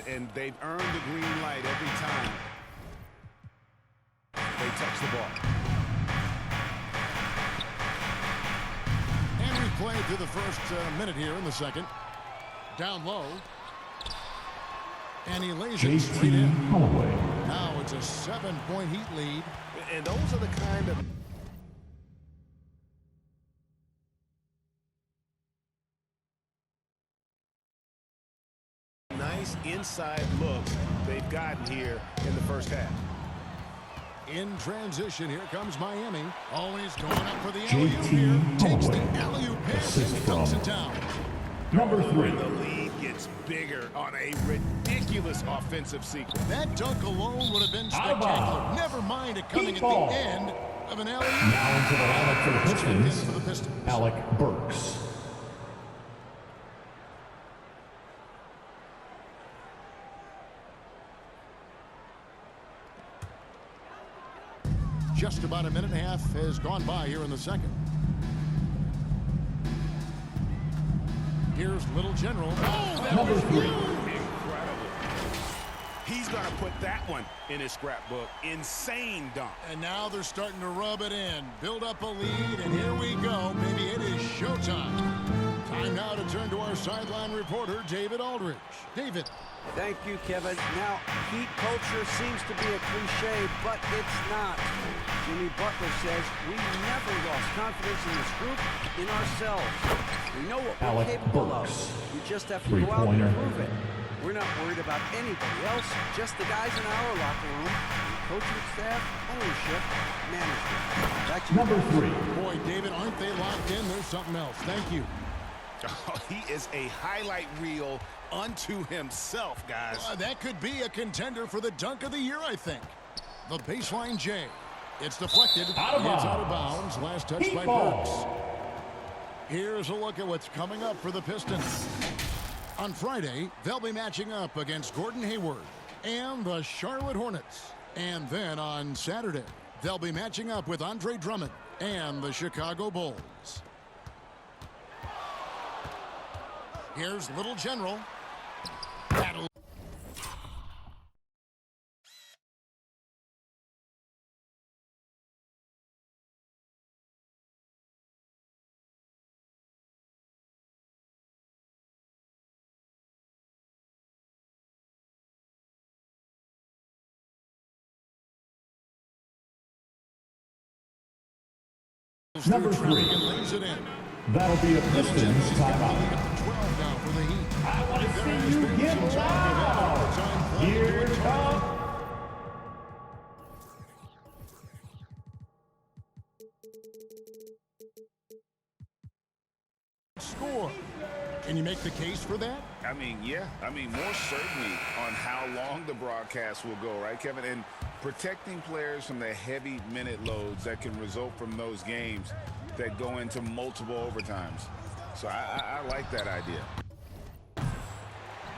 And they've earned the green light every time they touch the ball. And we played through the first minute here in the second. Down low. And he lays it straight in. Now it's a 7-point Heat lead. And those are the kind of... nice inside looks they've gotten here in the first half. In transition, here comes Miami. Always going up for the alley-oop here. Takes the alley-oop pass and dunks it down. Number 3. The lead gets bigger on a ridiculous offensive sequence. That dunk alone would have been spectacular. Never mind it coming at the end of an alley-oop. Now into the lineup for the Pistons, Alec Burks. Just about a minute and a half has gone by here in the second. Here's Little General. Oh, Number 3. Incredible. He's going to put that one in his scrapbook. Insane dunk. And now they're starting to rub it in. Build up a lead, and here we go. Maybe it is showtime. Time now to turn to our sideline reporter, David Aldridge. David. Thank you, Kevin. Now, Heat culture seems to be a cliche, but it's not. Jimmy Butler says we never lost confidence in this group, in ourselves. We know what we're capable of. We just have to go out and prove it. We're not worried about anybody else, just the guys in our locker room, coaching staff, ownership, management. Back to Number 3. Boy, David, aren't they locked in? There's something else. Thank you. Oh, he is a highlight reel unto himself, guys. That could be a contender for the dunk of the year, I think. The baseline J. It's deflected. It's out of bounds. Last touch by Burks. Here's a look at what's coming up for the Pistons. On Friday, they'll be matching up against Gordon Hayward and the Charlotte Hornets. And then on Saturday, they'll be matching up with Andre Drummond and the Chicago Bulls. Here's Little General. Battle. Number 3. Lays it in. That'll be a Pistons timeout. 12 now for the Heat. I want to see you get loud. Here it comes. Score. Can you make the case for that? I mean, yeah. I mean, more certainty on how long the broadcast will go, right, Kevin? And protecting players from the heavy minute loads that can result from those games that go into multiple overtimes. So I like that idea.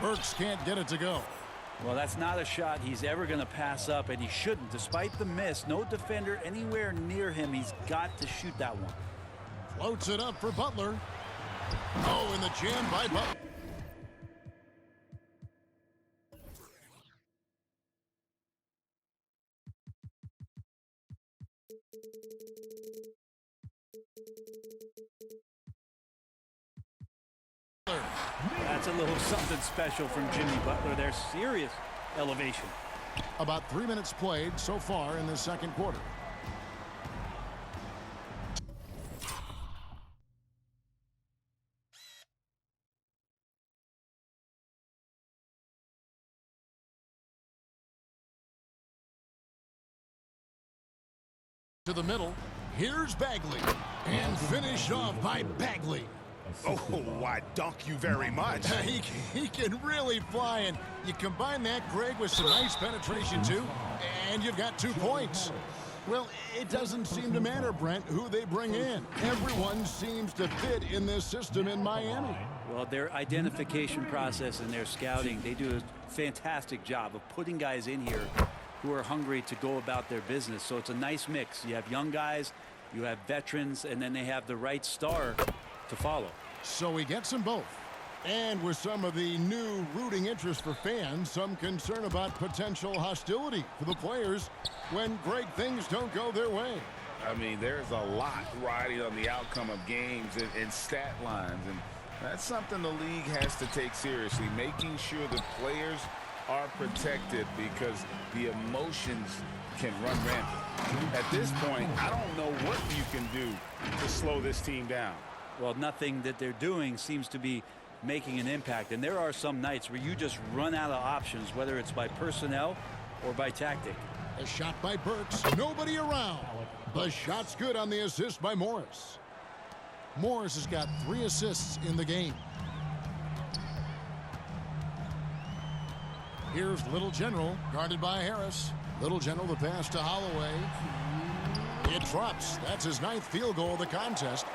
Burks can't get it to go. Well, that's not a shot he's ever going to pass up, and he shouldn't. Despite the miss, no defender anywhere near him. He's got to shoot that one. Floats it up for Butler. Oh, and the jam by Butler. That's a little something special from Jimmy Butler. There's serious elevation. About 3 minutes played so far in the second quarter. To the middle. Here's Bagley. And finished off by Bagley. Oh, I dunk you very much. He can really fly, and you combine that, Greg, with some nice penetration, too, and you've got 2 points. Well, it doesn't seem to matter, Brent, who they bring in. Everyone seems to fit in this system in Miami. Well, their identification process and their scouting, they do a fantastic job of putting guys in here who are hungry to go about their business. So it's a nice mix. You have young guys, you have veterans, and then they have the right star to follow. So he gets them both. And with some of the new rooting interest for fans, some concern about potential hostility for the players when great things don't go their way. I mean, there's a lot riding on the outcome of games and stat lines, and that's something the league has to take seriously, making sure the players are protected because the emotions can run rampant. At this point, I don't know what you can do to slow this team down. Well, nothing that they're doing seems to be making an impact, and there are some nights where you just run out of options, whether it's by personnel or by tactic. A shot by Burks, nobody around. The shot's good on the assist by Morris. Morris has got 3 assists in the game. Here's Little General, guarded by Harris. Little General, the pass to Holloway. It drops. That's his 9th field goal of the contest.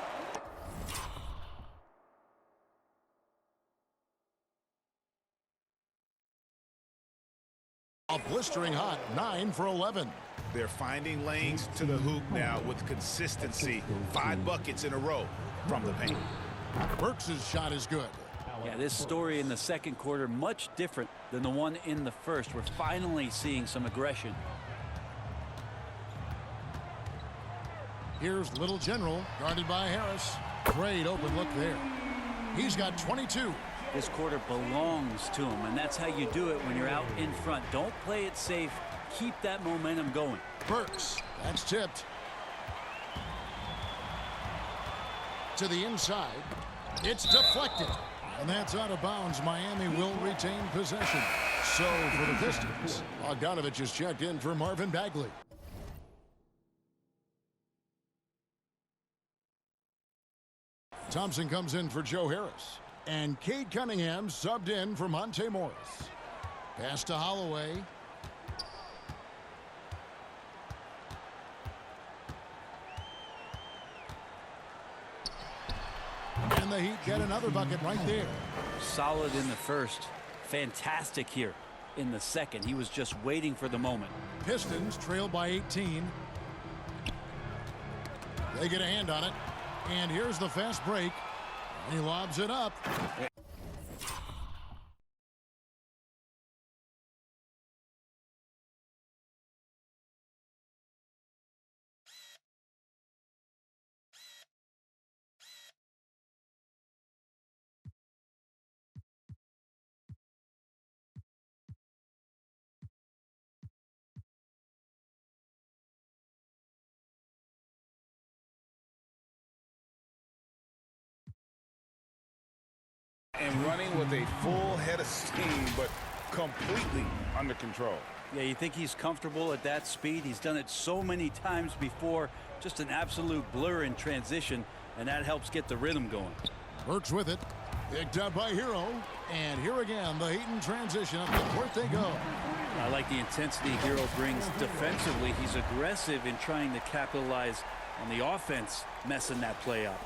A blistering hot 9 for 11. They're finding lanes to the hoop now with consistency. 5 buckets in a row from the paint. Burks' shot is good. Yeah, this story in the second quarter much different than the one in the first. We're finally seeing some aggression. Here's Little General, guarded by Harris. Great open look there. He's got 22. This quarter belongs to him, and that's how you do it when you're out in front. Don't play it safe. Keep that momentum going. Burks, that's tipped. To the inside. It's deflected. And that's out of bounds. Miami will retain possession. So for the Pistons, Bogdanovich is checked in for Marvin Bagley. Thompson comes in for Joe Harris. And Cade Cunningham subbed in for Monte Morris. Pass to Holloway. And the Heat get another bucket right there. Solid in the first. Fantastic here in the second. He was just waiting for the moment. Pistons trail by 18. They get a hand on it. And here's the fast break. He lobs it up. And running with a full head of steam, but completely under control. Yeah, you think he's comfortable at that speed? He's done it so many times before. Just an absolute blur in transition, and that helps get the rhythm going. Burks with it. Picked up by Hero. And here again, the Heat in transition. Up the court they go. I like the intensity Hero brings defensively. He's aggressive in trying to capitalize on the offense, messing that play up.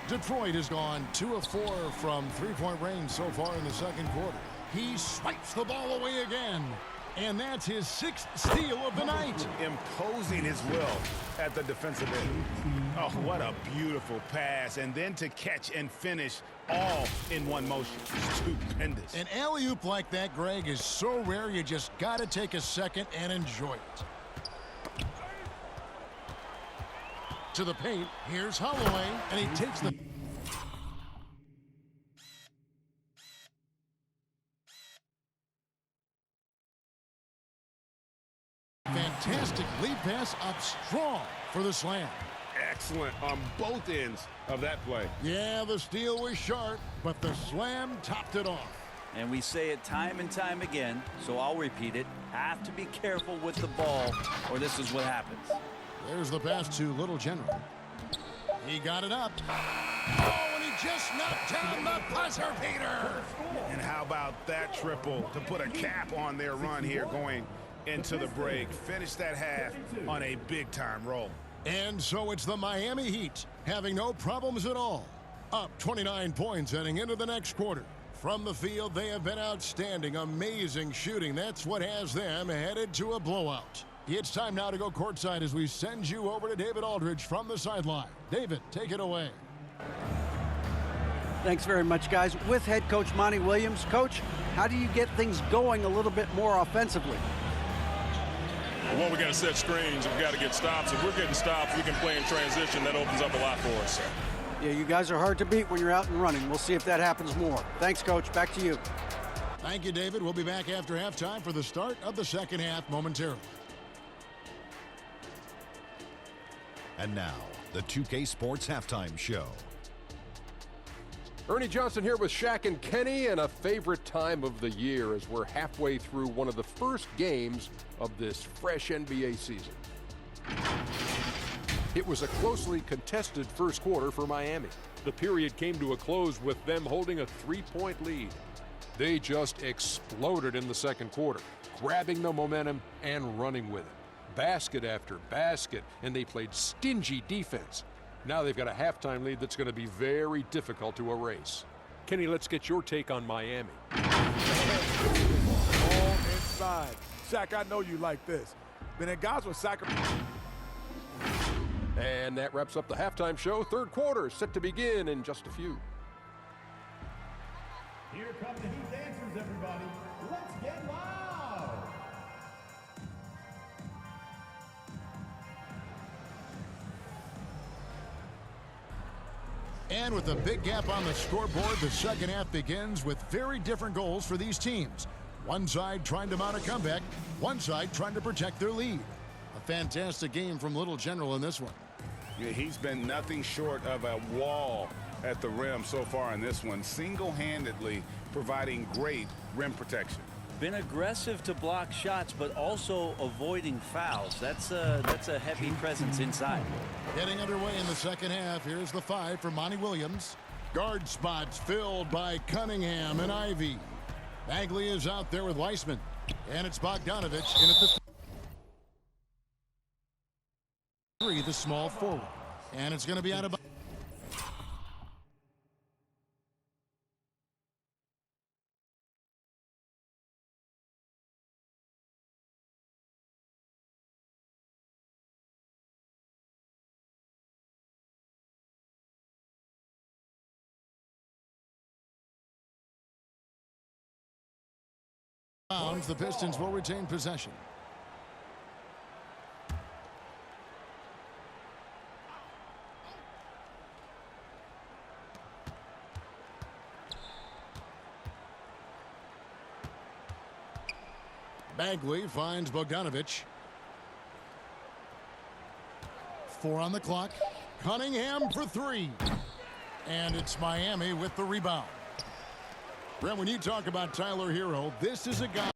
Detroit has gone 2 of 4 from three-point range so far in the second quarter. He swipes the ball away again. And that's his 6th steal of the night. Imposing his will at the defensive end. Oh, what a beautiful pass. And then to catch and finish all in one motion. Stupendous. An alley-oop like that, Greg, is so rare you just got to take a second and enjoy it. To the paint, here's Holloway, and he takes the... Fantastic lead pass up strong for the slam. Excellent on both ends of that play. Yeah, the steal was sharp, but the slam topped it off. And we say it time and time again, so I'll repeat it. Have to be careful with the ball, or this is what happens. There's the pass to Little General. He got it up. Oh, and he just knocked down the buzzer beater. And how about that triple to put a cap on their run here, going into the break. Finish that half on a big-time roll. And so it's the Miami Heat having no problems at all. Up 29 points heading into the next quarter. From the field, they have been outstanding. Amazing shooting. That's what has them headed to a blowout. It's time now to go courtside as we send you over to David Aldridge from the sideline. David, take it away. Thanks very much, guys. With head coach Monty Williams. Coach, how do you get things going a little bit more offensively? Well, we got to set screens. We got to get stops. If we're getting stops, we can play in transition. That opens up a lot for us. Yeah, you guys are hard to beat when you're out and running. We'll see if that happens more. Thanks, Coach. Back to you. Thank you, David. We'll be back after halftime for the start of the second half momentarily. And now, the 2K Sports Halftime Show. Ernie Johnson here with Shaq and Kenny, and a favorite time of the year as we're halfway through one of the first games of this fresh NBA season. It was a closely contested first quarter for Miami. The period came to a close with them holding a 3-point lead. They just exploded in the second quarter, grabbing the momentum and running with it. Basket after basket, and they played stingy defense. Now they've got a halftime lead that's going to be very difficult to erase. Kenny, let's get your take on Miami. All inside. Shaq, I know you like this. But then guys with sacrifice. And that wraps up the halftime show. Third quarter set to begin in just a few. Here come the Heat dancers, everybody. Let's get loud. And with a big gap on the scoreboard, the second half begins with very different goals for these teams. One side trying to mount a comeback, one side trying to protect their lead. A fantastic game from Little General in this one. Yeah, he's been nothing short of a wall at the rim so far in this one, single-handedly providing great rim protection. Been aggressive to block shots, but also avoiding fouls. That's a heavy presence inside. Getting underway in the second half. Here's the 5 for Monty Williams. Guard spots filled by Cunningham and Ivy. Bagley is out there with Weissman. And it's Bogdanovich in at the 3, the small forward. And it's going to be out of bounds. The Pistons will retain possession. Bagley finds Bogdanovich. 4 on the clock. Cunningham for 3. And it's Miami with the rebound. Brent, when you talk about Tyler Hero, this is a guy